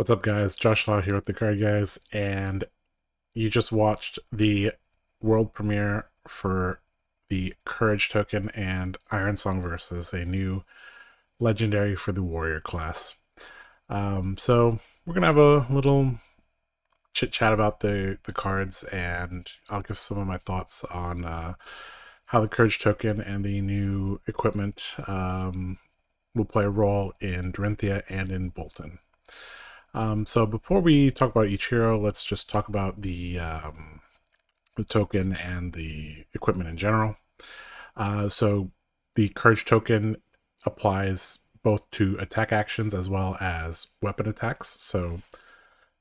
What's up, guys? Josh Law here with the Card Guys, and you just watched the world premiere for the Courage token and Ironsong versus a new legendary for the Warrior class. So we're gonna have a little chit chat about the cards, and I'll give some of my thoughts on how the Courage token and the new equipment will play a role in Dorinthia and in Bolton. So before we talk about each hero, let's just talk about the token and the equipment in general. So the Courage token applies both to attack actions as well as weapon attacks. So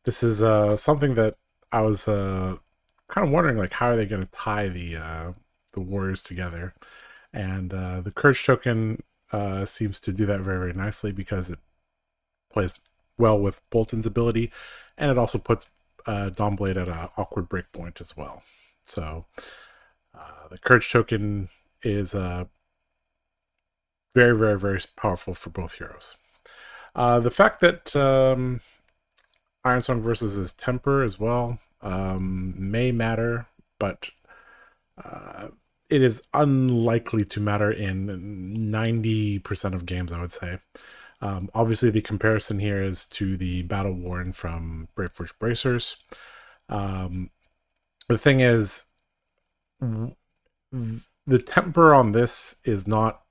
this is something that I was kind of wondering, like, how are they going to tie the warriors together? And the Courage token seems to do that very, very nicely because it plays well with Bolton's ability, and it also puts Dawnblade at an awkward breakpoint as well. So the Courage token is very, very, very powerful for both heroes. The fact that Ironsong versus his temper as well may matter, but it is unlikely to matter in 90% of games, I would say. Obviously, the comparison here is to the Battle Worn from Braveforge Bracers. The thing is, the temper on this is not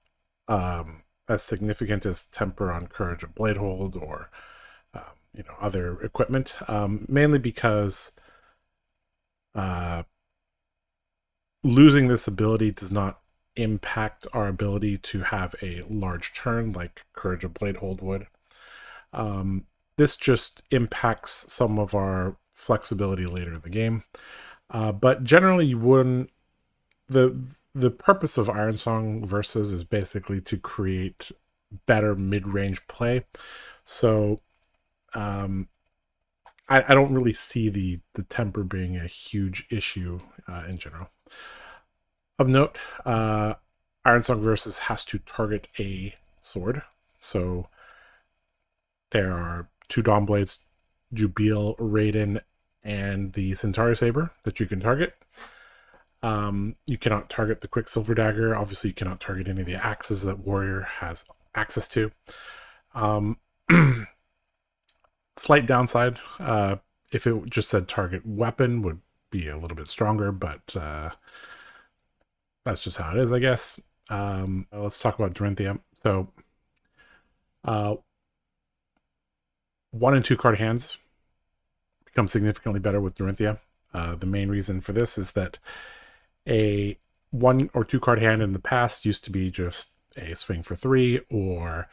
as significant as temper on Courage of Bladehold or other equipment, mainly because losing this ability does not impact our ability to have a large turn like Courage of Bladehold would. This just impacts some of our flexibility later in the game. But generally, you wouldn't. The purpose of Ironsong versus is basically to create better mid-range play. So I don't really see the temper being a huge issue in general. Of note, Ironsong versus has to target a sword. So there are two Dawnblades, Jubil, Raiden, and the Centauri Saber that you can target. You cannot target the Quicksilver Dagger. Obviously, you cannot target any of the axes that Warrior has access to. Slight downside, if it just said target weapon, would be a little bit stronger, but that's just how it is, I guess. Let's talk about Dorinthia. So 1 and 2 card hands become significantly better with Dorinthia. The main reason for this is that a 1 or 2 card hand in the past used to be just a swing for 3, or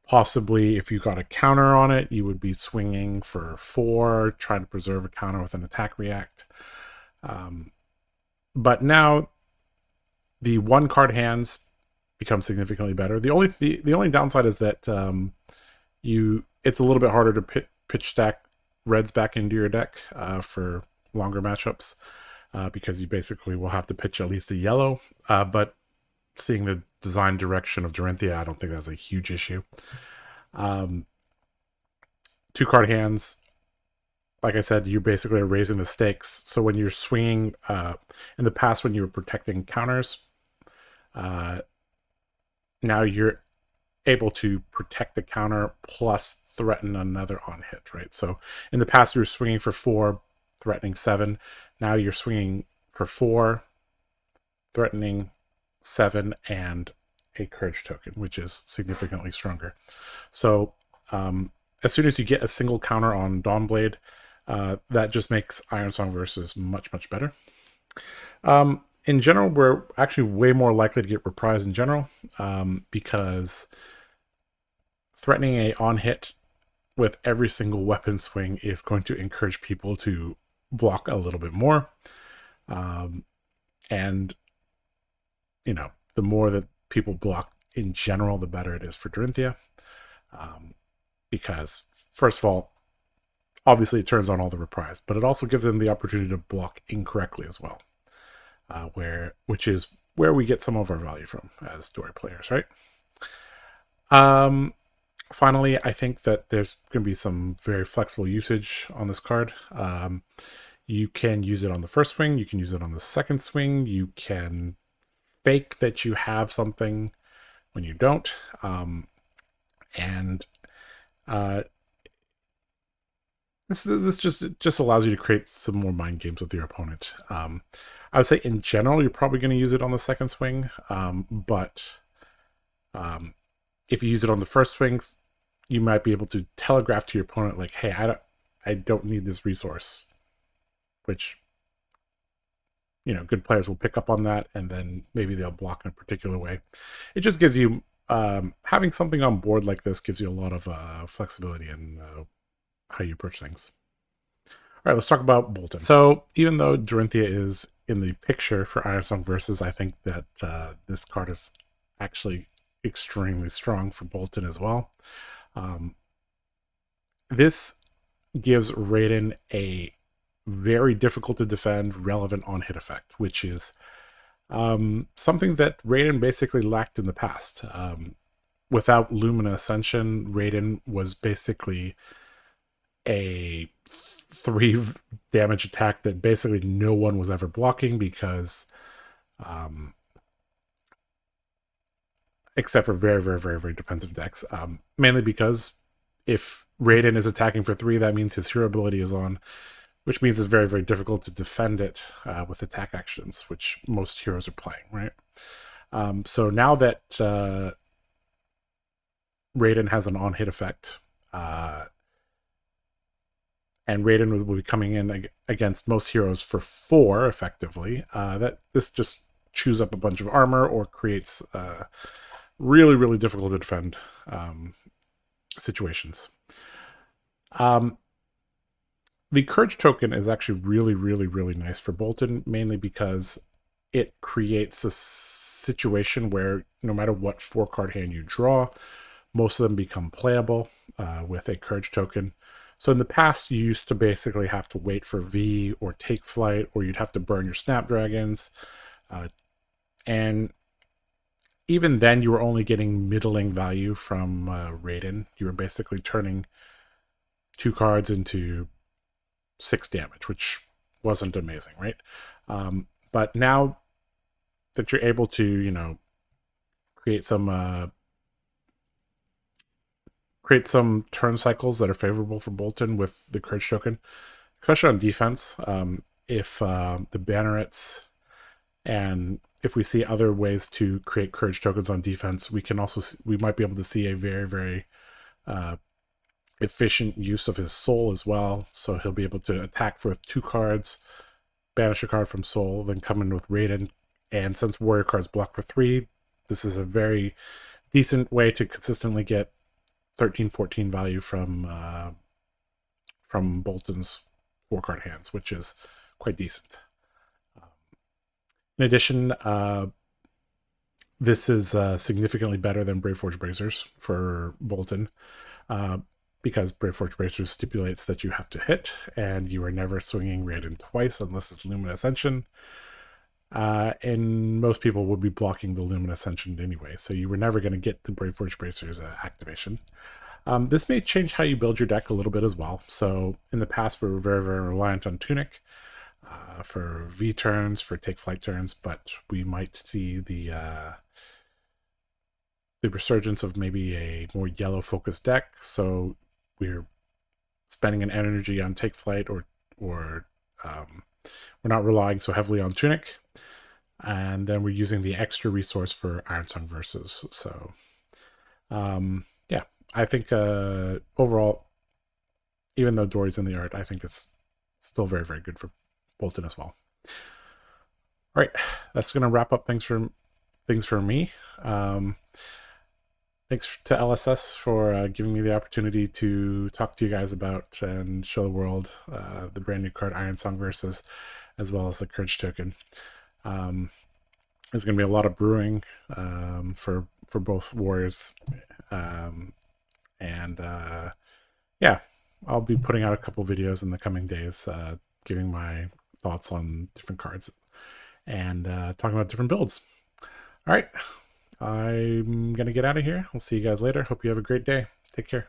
possibly if you got a counter on it, you would be swinging for 4, trying to preserve a counter with an attack react. But now the 1 card hands become significantly better. The only downside is that it's a little bit harder to pitch stack reds back into your deck for longer matchups because you basically will have to pitch at least a yellow. But seeing the design direction of Dorinthia, I don't think that's a huge issue. 2 card hands, like I said, you basically are raising the stakes. So when you're swinging, in the past when you were protecting counters, now you're able to protect the counter plus threaten another on hit, right? So in the past you were swinging for 4, threatening 7. Now you're swinging for 4, threatening 7, and a Courage token, which is significantly stronger. So as soon as you get a single counter on Dawnblade, that just makes Ironsong versus much, much better. In general, we're actually way more likely to get reprise in general because threatening a on hit with every single weapon swing is going to encourage people to block a little bit more. And, the more that people block in general, the better it is for Dorinthia. Because, first of all, obviously it turns on all the reprise, but it also gives them the opportunity to block incorrectly as well. Which is where we get some of our value from as story players, right? Finally, I think that there's going to be some very flexible usage on this card. You can use it on the first swing. You can use it on the second swing. You can fake that you have something when you don't. And this just allows you to create some more mind games with your opponent. I would say in general, you're probably going to use it on the second swing. But if you use it on the first swing, you might be able to telegraph to your opponent, like, hey, I don't need this resource, which, you know, good players will pick up on that, and then maybe they'll block in a particular way. It just gives you, having something on board like this gives you a lot of flexibility in how you approach things. All right, let's talk about Boltyn. So even though Dorinthia is in the picture for IRONSONG Versus, I think that this card is actually extremely strong for Boltyn as well. This gives Raiden a very difficult to defend relevant on-hit effect, which is something that Raiden basically lacked in the past. Without Lumina Ascension, Raiden was basically a 3 damage attack that basically no one was ever blocking, because except for very, very, very, very defensive decks. Mainly because if Raiden is attacking for 3, that means his hero ability is on, which means it's very, very difficult to defend it with attack actions, which most heroes are playing, right? So now that Raiden has an on-hit effect, and Raiden will be coming in against most heroes for 4, effectively, that this just chews up a bunch of armor or creates really, really difficult to defend situations. The Courage token is actually really, really, really nice for Boltyn, mainly because it creates a situation where no matter what 4-card hand you draw, most of them become playable with a Courage token. So in the past, you used to basically have to wait for V or take flight, or you'd have to burn your Snapdragons. And even then, you were only getting middling value from Raiden. You were basically turning 2 cards into 6 damage, which wasn't amazing, right? But now that you're able to, you know, create some turn cycles that are favorable for Boltyn with the Courage token, especially on defense. If the Bannerets, and if we see other ways to create Courage tokens on defense, we might be able to see a very, very efficient use of his soul as well. So he'll be able to attack for 2 cards, banish a card from soul, then come in with Raiden. And since warrior cards block for 3, this is a very decent way to consistently get 13-14 value from Boltyn's 4-card hands, which is quite decent. In addition, this is significantly better than Braveforge Bracers for Boltyn, because Braveforge Bracers stipulates that you have to hit, and you are never swinging Raiden twice unless it's Lumina Ascension. And most people would be blocking the Lumina Ascension anyway, so you were never going to get the Braveforge Bracers activation. This may change how you build your deck a little bit as well. So in the past, we were very, very reliant on Tunic for V turns, for take flight turns, but we might see the resurgence of maybe a more yellow focused deck. So we're spending an energy on take flight, or we're not relying so heavily on Tunic, and then we're using the extra resource for IRONSONG Versus. So yeah, I think overall, even though Dory's in the art, I think it's still very, very good for Boltyn as well. All right, that's going to wrap up things for me. Thanks to LSS for giving me the opportunity to talk to you guys about and show the world the brand new card IRONSONG Versus, as well as the Courage token. There's going to be a lot of brewing for both warriors, yeah, I'll be putting out a couple videos in the coming days, giving my thoughts on different cards and talking about different builds. All right, I'm gonna get out of here. I'll see you guys later. Hope you have a great day. Take care.